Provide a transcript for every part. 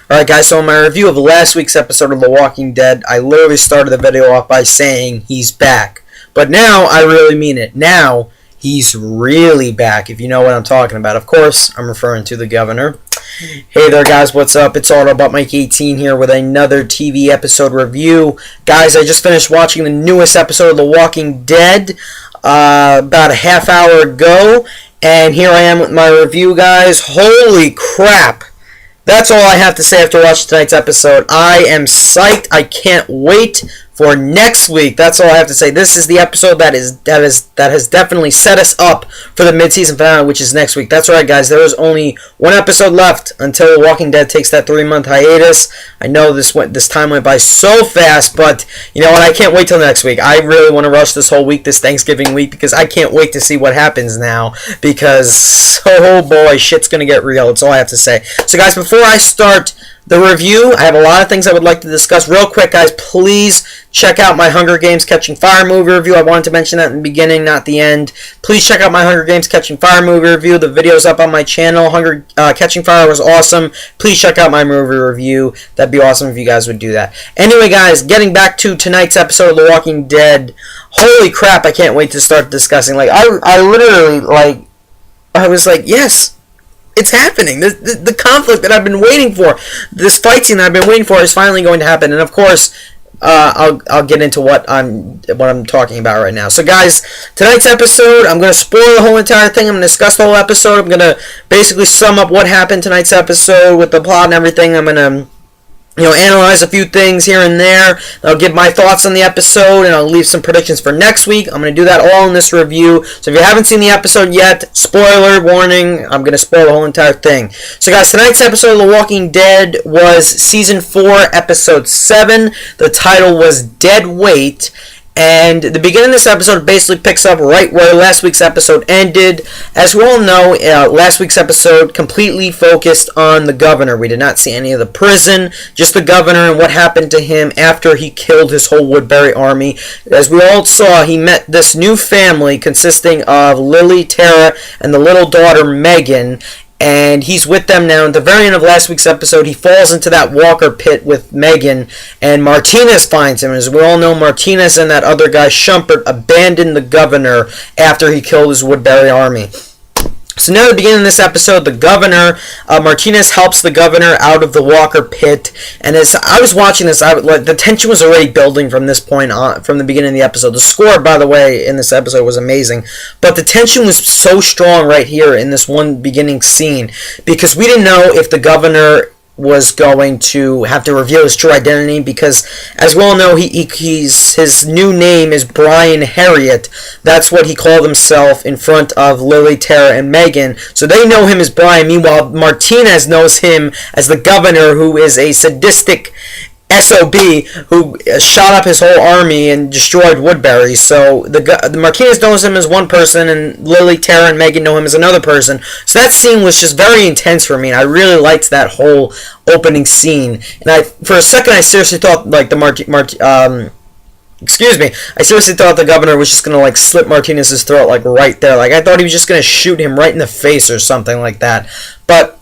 Alright guys, so in my review of last week's episode of The Walking Dead, I literally started the video off by saying he's back. But now, I really mean it. Now, he's really back, if you know what I'm talking about. Of course, I'm referring to the governor. Hey there guys, what's up? It's Autobot Mike 18 here with another TV episode review. Guys, I just finished watching the newest episode of The Walking Dead about a half hour ago. And here I am with my review, guys. Holy crap! That's all I have to say after watching tonight's episode. I am psyched. I can't wait for next week. That's all I have to say. This is the episode that has definitely set us up for the mid-season finale, which is next week. That's right, guys. There is only one episode left until The Walking Dead takes that 3-month hiatus. I know this time went by so fast, but you know what? I can't wait till next week. I really want to rush this whole week, this Thanksgiving week, because I can't wait to see what happens now. Because oh boy, shit's gonna get real. That's all I have to say. So, guys, before I start the review, I have a lot of things I would like to discuss. Real quick, guys, please check out my Hunger Games Catching Fire movie review. I wanted to mention that in the beginning, not the end. Please check out my Hunger Games Catching Fire movie review. The video's up on my channel. Catching Fire was awesome. Please check out my movie review. That'd be awesome if you guys would do that. Anyway, guys, getting back to tonight's episode of The Walking Dead. Holy crap, I can't wait to start discussing. I literally, I was like, yes, it's happening. The conflict that I've been waiting for, this fight scene that I've been waiting for, is finally going to happen. And of course, I'll get into what I'm talking about right now. So, guys, tonight's episode, I'm going to spoil the whole entire thing. I'm going to discuss the whole episode. I'm going to basically sum up what happened tonight's episode with the plot and everything. I'm going to analyze a few things here and there. I'll give my thoughts on the episode, and I'll leave some predictions for next week. I'm going to do that all in this review. So if you haven't seen the episode yet, spoiler warning, I'm going to spoil the whole entire thing. So guys, tonight's episode of The Walking Dead was Season 4, Episode 7. The title was Dead Weight. And the beginning of this episode basically picks up right where last week's episode ended. As we all know, last week's episode completely focused on the governor. We did not see any of the prison, just the governor and what happened to him after he killed his whole Woodbury army. As we all saw, he met this new family consisting of Lily, Tara, and the little daughter Megan. And he's with them now. At the very end of last week's episode, he falls into that Walker pit with Megan, and Martinez finds him. As we all know, Martinez and that other guy, Shumpert, abandoned the governor after he killed his Woodbury army. So now at the beginning of this episode, the governor, Martinez helps the governor out of the Walker pit. And as I was watching this, the tension was already building from this point on, from the beginning of the episode. The score, by the way, in this episode was amazing. But the tension was so strong right here in this one beginning scene, because we didn't know if the governor was going to have to reveal his true identity, because as we all know, his new name is Brian Harriet. That's what he called himself in front of Lily, Tara, and Megan. So they know him as Brian. Meanwhile, Martinez knows him as the governor, who is a sadistic SOB who shot up his whole army and destroyed Woodbury. So the Martinez knows him as one person, and Lily, Tara, and Megan know him as another person. So that scene was just very intense for me, and I really liked that whole opening scene. And for a second, I seriously thought I seriously thought the governor was just gonna slit Martinez's throat right there. I thought he was just gonna shoot him right in the face or something like that. But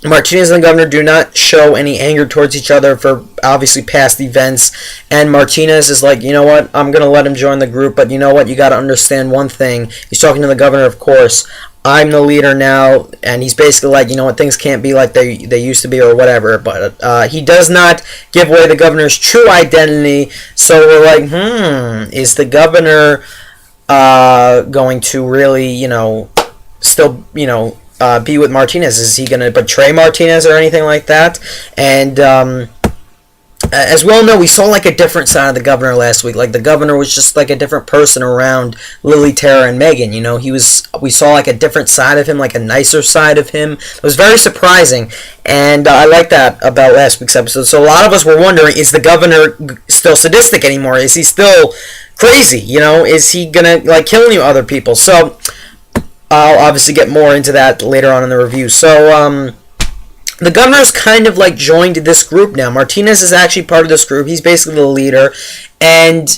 Martinez and the governor do not show any anger towards each other for obviously past events, and Martinez is like, you know what, I'm going to let him join the group, but you know what, you got to understand one thing. He's talking to the governor, of course. I'm the leader now, and he's basically like, you know what, things can't be like they used to be or whatever, but he does not give away the governor's true identity, so we're like, is the governor going to really, still, be with Martinez? Is he going to betray Martinez or anything like that? And as we all know, we saw a different side of the governor last week. The governor was just a different person around Lily, Tara, and Megan. We saw a different side of him, a nicer side of him. It was very surprising, and I like that about last week's episode. So a lot of us were wondering, is the governor still sadistic anymore? Is he still crazy? Is he gonna kill any other people? So I'll obviously get more into that later on in the review. So the governor's kind of like joined this group now. Martinez is actually part of this group. He's basically the leader. And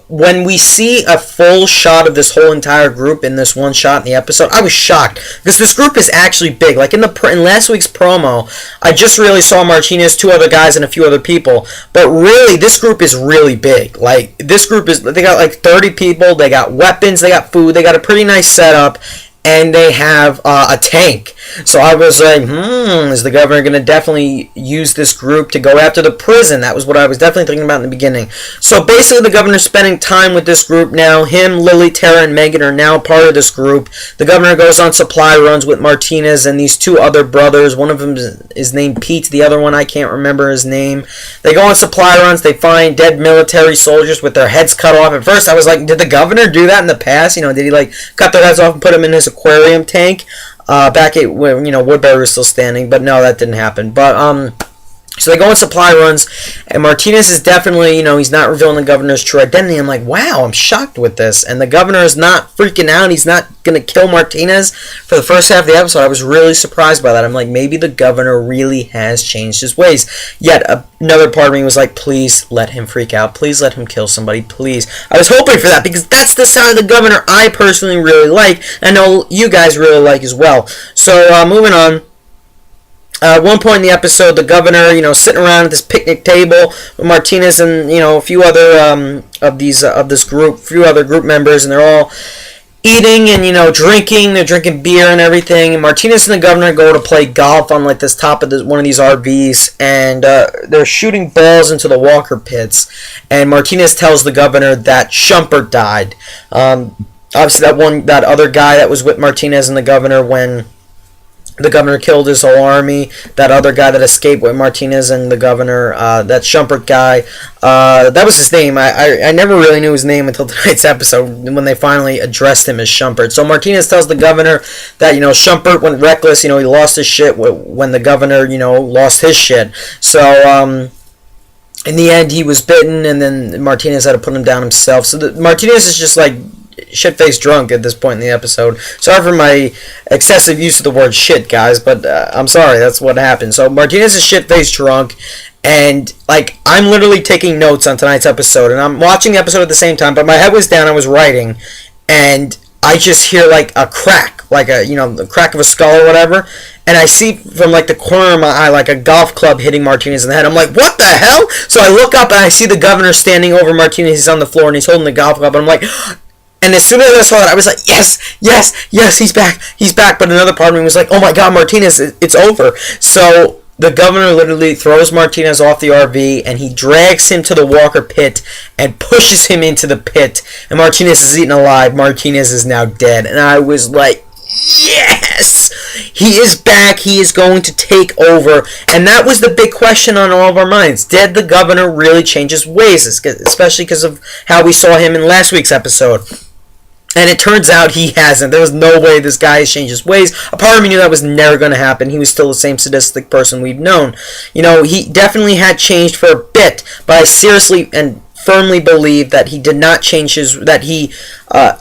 when we see a full shot of this whole entire group in this one shot in the episode, I was shocked because this group is actually big. Like in last week's promo, I just really saw Martinez, 2 other guys, and a few other people. But really, this group is really big. Like this group they got like 30 people. They got weapons. They got food. They got a pretty nice setup. And they have a tank. So I was like, is the governor going to definitely use this group to go after the prison? That was what I was definitely thinking about in the beginning. So basically the governor's spending time with this group now. Him, Lily, Tara, and Megan are now part of this group. The governor goes on supply runs with Martinez and these 2 other brothers. One of them is named Pete. The other one, I can't remember his name. They go on supply runs. They find dead military soldiers with their heads cut off. At first I was like, did the governor do that in the past? Did he like cut their heads off and put them in his aquarium tank back at when Woodbury was still standing? But no, that didn't happen. But so they go on supply runs, and Martinez is definitely, he's not revealing the governor's true identity. I'm like, wow, I'm shocked with this. And the governor is not freaking out. He's not going to kill Martinez for the first half of the episode. I was really surprised by that. I'm like, maybe the governor really has changed his ways. Yet another part of me was like, please let him freak out. Please let him kill somebody. Please. I was hoping for that because that's the side of the governor I personally really like. I know you guys really like as well. So moving on. At one point in the episode, the governor, sitting around at this picnic table with Martinez and a few other of this group, few other group members, and they're all eating and drinking. They're drinking beer and everything. And Martinez and the governor go to play golf on like this top of one of these RVs, and they're shooting balls into the Walker pits. And Martinez tells the governor that Shumpert died. Obviously, that other guy that was with Martinez and the governor when the governor killed his whole army. That other guy that escaped with Martinez and the governor, that Shumpert guy, that was his name. I never really knew his name until tonight's episode when they finally addressed him as Shumpert. So Martinez tells the governor that, Shumpert went reckless. He lost his shit when the governor, lost his shit. So, in the end, he was bitten, and then Martinez had to put him down himself. So Martinez is just like shit-faced drunk at this point in the episode. Sorry for my excessive use of the word shit, guys, but I'm sorry, that's what happened. So Martinez is shit-faced drunk, and like I'm literally taking notes on tonight's episode, and I'm watching the episode at the same time, but my head was down, I was writing, and I just hear like a crack, like the crack of a skull or whatever, and I see from like the corner of my eye like a golf club hitting Martinez in the head. I'm like, what the hell? So I look up and I see the governor standing over Martinez. He's on the floor and he's holding the golf club, and I'm like, and as soon as I saw that, I was like, yes, he's back. But another part of me was like, oh my God, Martinez, it's over. So the governor literally throws Martinez off the RV, and he drags him to the Walker pit and pushes him into the pit. And Martinez is eaten alive. Martinez is now dead. And I was like, yes! He is back. He is going to take over. And that was the big question on all of our minds. Did the governor really change his ways? Especially because of how we saw him in last week's episode. And it turns out he hasn't. There was no way this guy has changed his ways. A part of me knew that was never going to happen. He was still the same sadistic person we've known. He definitely had changed for a bit, but I seriously and firmly believe that he did not change he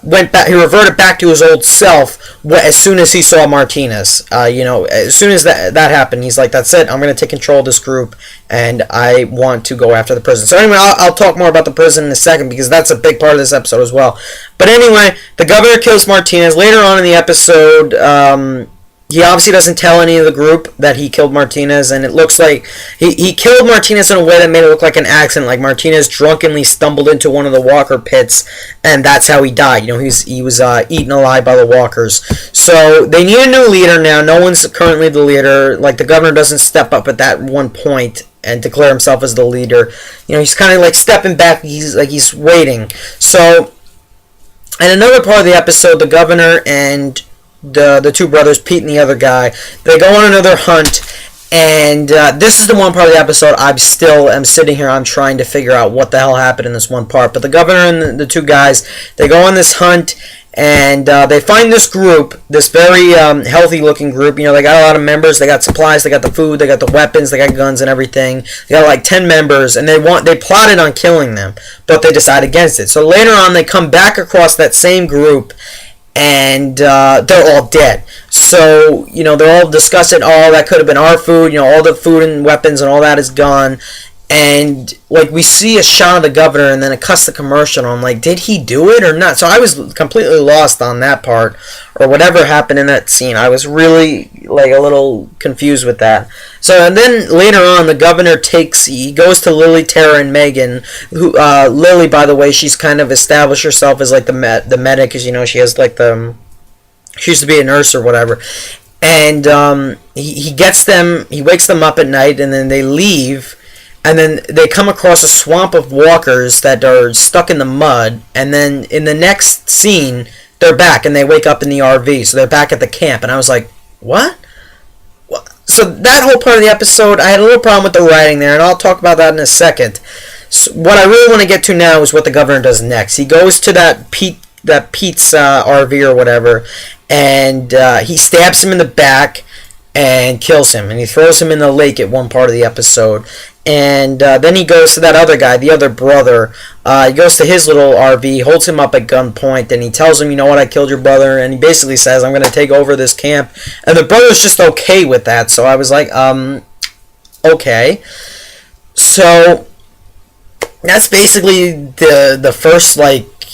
went back. He reverted back to his old self as soon as he saw Martinez. As soon as that happened, he's like, "That's it. I'm going to take control of this group, and I want to go after the prison." So anyway, I'll talk more about the prison in a second because that's a big part of this episode as well. But anyway, the governor kills Martinez later on in the episode. He obviously doesn't tell any of the group that he killed Martinez, and it looks like he killed Martinez in a way that made it look like an accident, like Martinez drunkenly stumbled into one of the Walker pits, and that's how he died. He was eaten alive by the Walkers. So they need a new leader now. No one's currently the leader. Like, the governor doesn't step up at that one point and declare himself as the leader. He's kind of like stepping back. He's waiting. So, in another part of the episode, the governor and the two brothers, Pete and the other guy, they go on another hunt, and this is the one part of the episode I still am sitting here, I'm trying to figure out what the hell happened in this one part. But the governor and the two guys, they go on this hunt, and they find this group, this very healthy looking group. They got a lot of members, they got supplies, they got the food, they got the weapons, they got guns and everything. They got like 10 members, and they plotted on killing them, but they decide against it. So later on, they come back across that same group, and they're all dead. So, they're all discussing, oh, that could have been our food, all the food and weapons and all that is gone. And, we see a shot of the governor, and then it cuts the commercial, and I'm like, did he do it or not? So I was completely lost on that part, or whatever happened in that scene. I was really, a little confused with that. So, and then later on, the governor he goes to Lily, Tara, and Megan, who, Lily, by the way, she's kind of established herself as, the medic, because, she has, she used to be a nurse or whatever. And, he gets them, he wakes them up at night, and then they leave. And then they come across a swamp of walkers that are stuck in the mud. And then in the next scene, they're back and they wake up in the RV. So they're back at the camp. And I was like, what? So that whole part of the episode, I had a little problem with the writing there. And I'll talk about that in a second. So what I really want to get to now is what the governor does next. He goes to Pete's RV or whatever. And he stabs him in the back and kills him. And he throws him in the lake at one part of the episode. And then he goes to that other guy, the other brother. He goes to his little RV, holds him up at gunpoint, and he tells him, you know what, I killed your brother. And he basically says, I'm going to take over this camp. And the brother's just okay with that. So I was like, okay. So that's basically the first,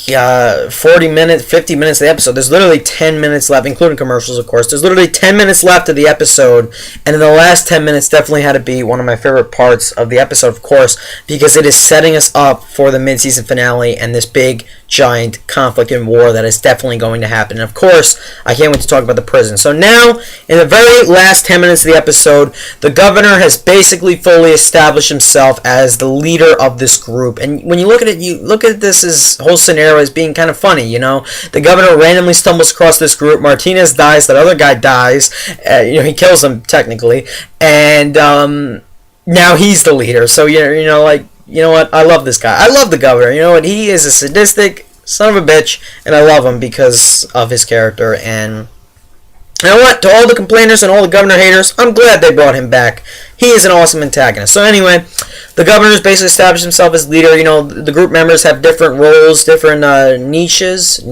40 minutes, 50 minutes of the episode. There's literally 10 minutes left, including commercials, of course. There's literally 10 minutes left of the episode, and then the last 10 minutes definitely had to be one of my favorite parts of the episode, of course, because it is setting us up for the mid-season finale and this big, giant conflict and war that is definitely going to happen. And of course, I can't wait to talk about the prison. So now, in the very last 10 minutes of the episode, the governor has basically fully established himself as the leader of this group. And when you look at this whole scenario as being kind of funny, The governor randomly stumbles across this group. Martinez dies. That other guy dies. He kills him, technically. And now he's the leader. So, you know what? I love this guy. I love the governor. You know what? He is a sadistic son of a bitch, and I love him because of his character. And you know what? To all the complainers and all the governor haters, I'm glad they brought him back. He is an awesome antagonist. So anyway, the governor's basically established himself as leader. The group members have different roles, different niches.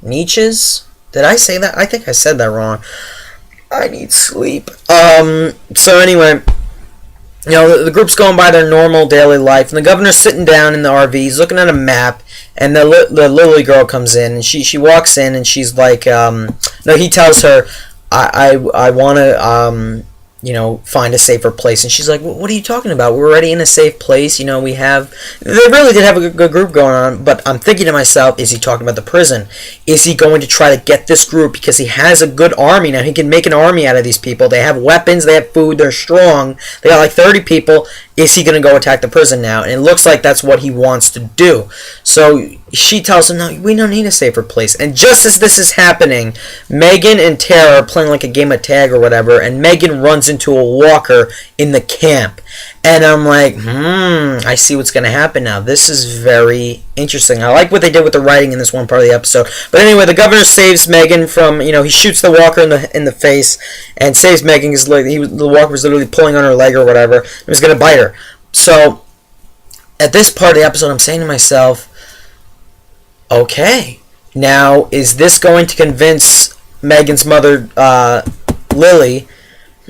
Niches? Did I say that? I think I said that wrong. I need sleep. So anyway, the group's going by their normal daily life, and the governor's sitting down in the RV. He's looking at a map, and the Lily girl comes in, and she walks in, and she's like, he tells her, I want to, find a safer place. And she's like, what are you talking about? We're already in a safe place. They really did have a good group going on, but I'm thinking to myself, is he talking about the prison? Is he going to try to get this group because he has a good army now? He can make an army out of these people. They have weapons, they have food, they're strong. They got 30 people. Is he going to go attack the prison now? And it looks like that's what he wants to do. So she tells him, no, we don't need a safer place. And just as this is happening, Megan and Tara are playing a game of tag or whatever, and Megan runs into a walker in the camp. And I'm like, I see what's going to happen now. This is very interesting. I like what they did with the writing in this one part of the episode. But anyway, the governor saves Megan from, he shoots the walker in the face and saves Megan because the walker was literally pulling on her leg or whatever. And was going to bite her. So, at this part of the episode, I'm saying to myself, okay, now is this going to convince Megan's mother, Lily,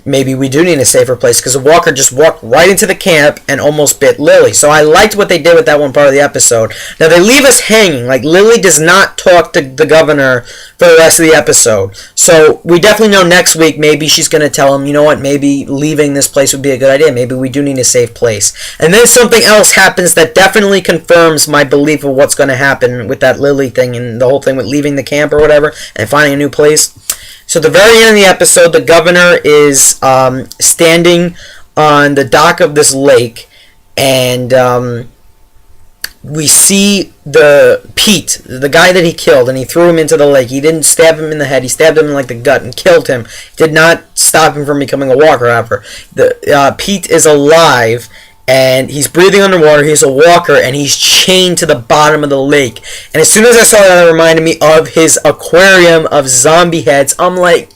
maybe we do need a safer place, because the walker just walked right into the camp and almost bit Lily. So I liked what they did with that one part of the episode. Now they leave us hanging. Lily does not talk to the governor for the rest of the episode. So we definitely know next week maybe she's going to tell him, you know what, maybe leaving this place would be a good idea. Maybe we do need a safe place. And then something else happens that definitely confirms my belief of what's going to happen with that Lily thing and the whole thing with leaving the camp or whatever and finding a new place. So at the very end of the episode, the governor is standing on the dock of this lake, and we see Pete, the guy that he killed, and he threw him into the lake. He didn't stab him in the head. He stabbed him in the gut and killed him. Did not stop him from becoming a walker, however. Pete is alive, and he's breathing underwater. He's a walker, and he's chained to the bottom of the lake. And as soon as I saw that, it reminded me of his aquarium of zombie heads. I'm like,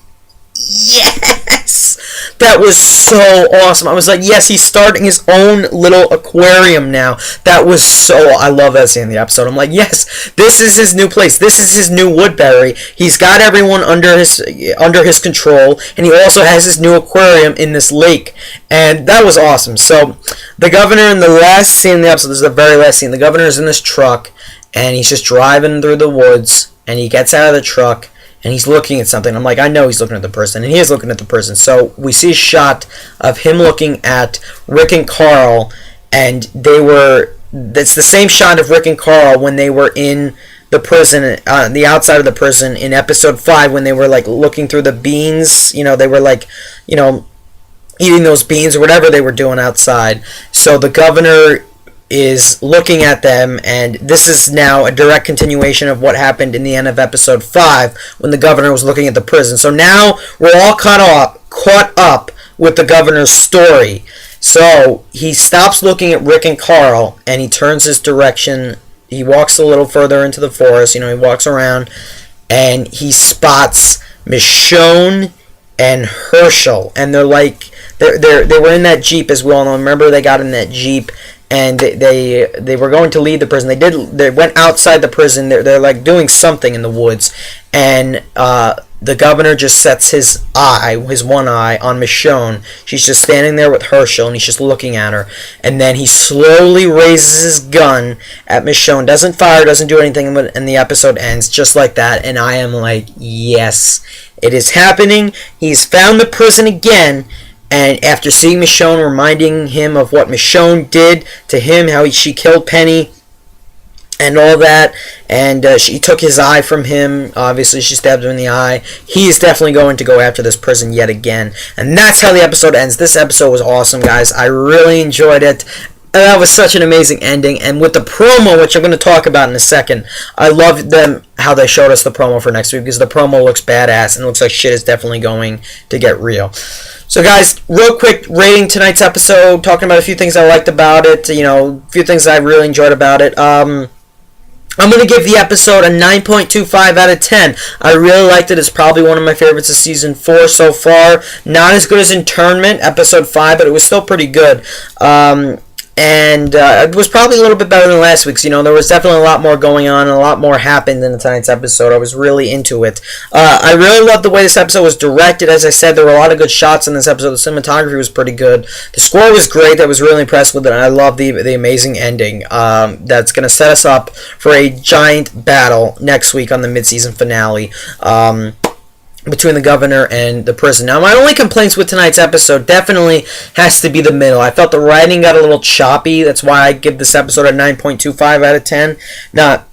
Yes! That was so awesome. I was like, yes, he's starting his own little aquarium now. That was so... I love that scene in the episode. I'm like, yes, this is his new place. This is his new Woodbury. He's got everyone under his control, and he also has his new aquarium in this lake. And that was awesome. So, the governor in the last scene in the episode, this is the very last scene, the governor is in this truck, and he's just driving through the woods, and he gets out of the truck, and he's looking at something. I'm like, I know he's looking at the person, and he is looking at the person. So we see a shot of him looking at Rick and Carl, and that's the same shot of Rick and Carl when they were in the prison, the outside of the prison in episode 5, when they were like looking through the beans. They were like, eating those beans or whatever they were doing outside. So the governor is looking at them, and this is now a direct continuation of what happened in the end of episode 5 when the governor was looking at the prison. So now we're all caught up with the governor's story. So he stops looking at Rick and Carl, and he turns his direction. He walks a little further into the forest. He walks around, and he spots Michonne and Herschel, and they're like they were in that Jeep, as we all know. Remember, they got in that Jeep, and they were going to leave the prison. They went outside the prison. They're like doing something in the woods, and the governor just sets his one eye on Michonne. She's just standing there with Herschel, and he's just looking at her. And then he slowly raises his gun at Michonne. Doesn't fire, doesn't do anything, and the episode ends just like that. And I am like, yes, it is happening. He's found the prison again. And after seeing Michonne, reminding him of what Michonne did to him, how she killed Penny and all that, and she took his eye from him. Obviously, she stabbed him in the eye. He is definitely going to go after this prison yet again. And that's how the episode ends. This episode was awesome, guys. I really enjoyed it. That was such an amazing ending. And with the promo, which I'm going to talk about in a second, I loved how they showed us the promo for next week, because the promo looks badass and looks like shit is definitely going to get real. So guys, real quick, rating tonight's episode, talking about a few things I liked about it, a few things I really enjoyed about it. I'm going to give the episode a 9.25 out of 10. I really liked it. It's probably one of my favorites of Season 4 so far. Not as good as Internment, Episode 5, but it was still pretty good. And it was probably a little bit better than last week's. There was definitely a lot more going on, and a lot more happened in tonight's episode. I was really into it. I really loved the way this episode was directed. As I said, there were a lot of good shots in this episode. The cinematography was pretty good. The score was great. I was really impressed with it, and I love the amazing ending. That's going to set us up for a giant battle next week on the mid-season finale. Between the governor and the prison. Now, my only complaints with tonight's episode definitely has to be the middle. I felt the writing got a little choppy. That's why I give this episode a 9.25 out of 10, not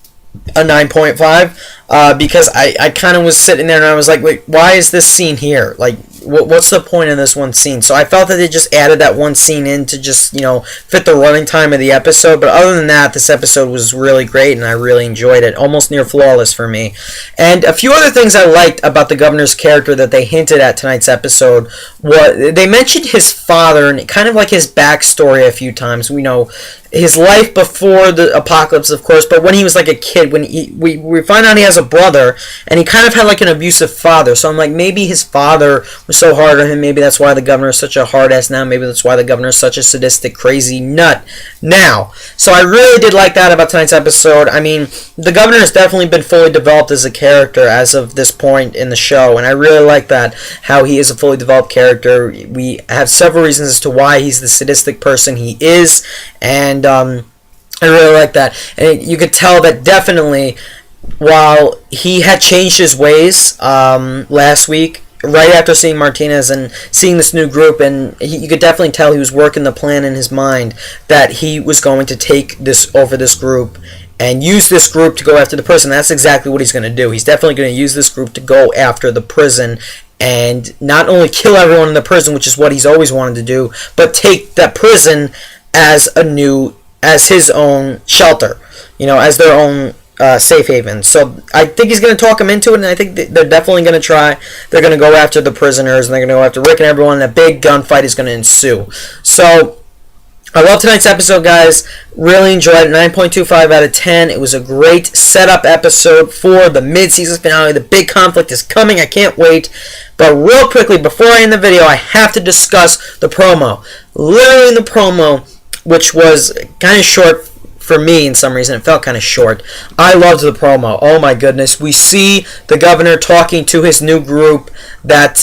a 9.5, because I kind of was sitting there and I was like, wait, why is this scene here? Like, what's the point of this one scene? So I felt that they just added that one scene in to just, fit the running time of the episode. But other than that, this episode was really great, and I really enjoyed it. Almost near flawless for me. And a few other things I liked about the governor's character that they hinted at tonight's episode. They mentioned his father and kind of like his backstory a few times. We know his life before the apocalypse, of course, but when he was like a kid, when we find out he has a brother, and he kind of had like an abusive father. So I'm like, maybe his father was so hard on him. Maybe that's why the governor is such a hard ass now. Maybe that's why the governor is such a sadistic, crazy nut now. So I really did like that about tonight's episode. I mean, the governor has definitely been fully developed as a character as of this point in the show, and I really like that, how he is a fully developed character. We have several reasons as to why he's the sadistic person he is, and I really like that. And you could tell that definitely, while he had changed his ways last week, right after seeing Martinez and seeing this new group, and you could definitely tell he was working the plan in his mind that he was going to take this over this group and use this group to go after the prison. That's exactly what he's going to do. He's definitely going to use this group to go after the prison, and not only kill everyone in the prison, which is what he's always wanted to do, but take that prison as his own shelter, as their own safe haven. So I think he's going to talk him into it, and I think they're definitely going to try. They're going to go after the prisoners, and they're going to go after Rick and everyone, and a big gunfight is going to ensue. So I love tonight's episode, guys. Really enjoyed it. 9.25 out of 10. It was a great setup episode for the mid-season finale. The big conflict is coming. I can't wait. But real quickly, before I end the video, I have to discuss the promo. Literally in the promo, which was kind of short for me in some reason. It felt kind of short. I loved the promo. Oh my goodness. We see the governor talking to his new group that,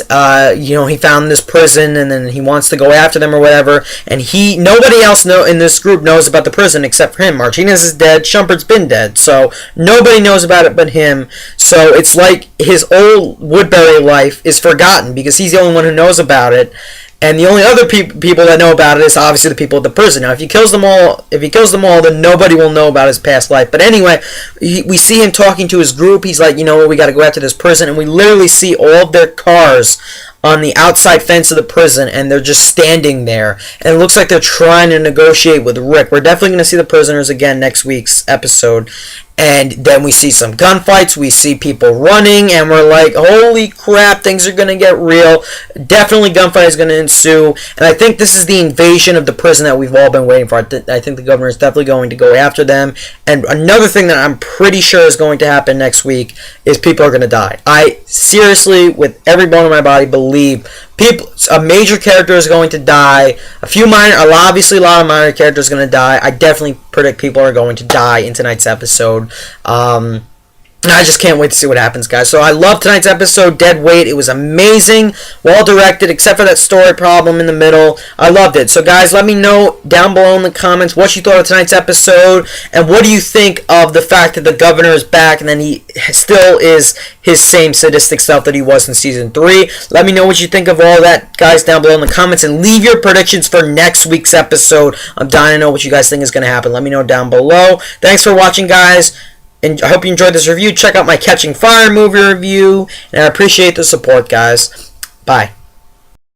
he found this prison and then he wants to go after them or whatever. And nobody else in this group knows about the prison except for him. Martinez is dead. Shumpert's been dead. So nobody knows about it but him. So it's like his old Woodbury life is forgotten because he's the only one who knows about it. And the only other people that know about it is obviously the people at the prison. Now, if he kills them all, then nobody will know about his past life. But anyway, we see him talking to his group. He's like, you know what, we got to go after this prison. And we literally see all of their cars on the outside fence of the prison, and they're just standing there. And it looks like they're trying to negotiate with Rick. We're definitely going to see the prisoners again next week's episode. And then we see some gunfights, we see people running, and we're like, holy crap, things are going to get real. Definitely gunfight is going to ensue. And I think this is the invasion of the prison that we've all been waiting for. I think the governor is definitely going to go after them. And another thing that I'm pretty sure is going to happen next week is people are going to die. I seriously, with every bone in my body, believe a major character is going to die. Obviously a lot of minor characters are going to die. I definitely predict people are going to die in tonight's episode. I just can't wait to see what happens, guys. So I love tonight's episode, Dead Weight. It was amazing, well directed, except for that story problem in the middle. I loved it. So guys, let me know down below in the comments what you thought of tonight's episode, and what do you think of the fact that the governor is back and then he still is his same sadistic self that he was in Season 3. Let me know what you think of all that, guys, down below in the comments, and leave your predictions for next week's episode. I'm dying to know what you guys think is going to happen. Let me know down below. Thanks for watching, guys. And I hope you enjoyed this review. Check out my Catching Fire movie review. And I appreciate the support, guys. Bye.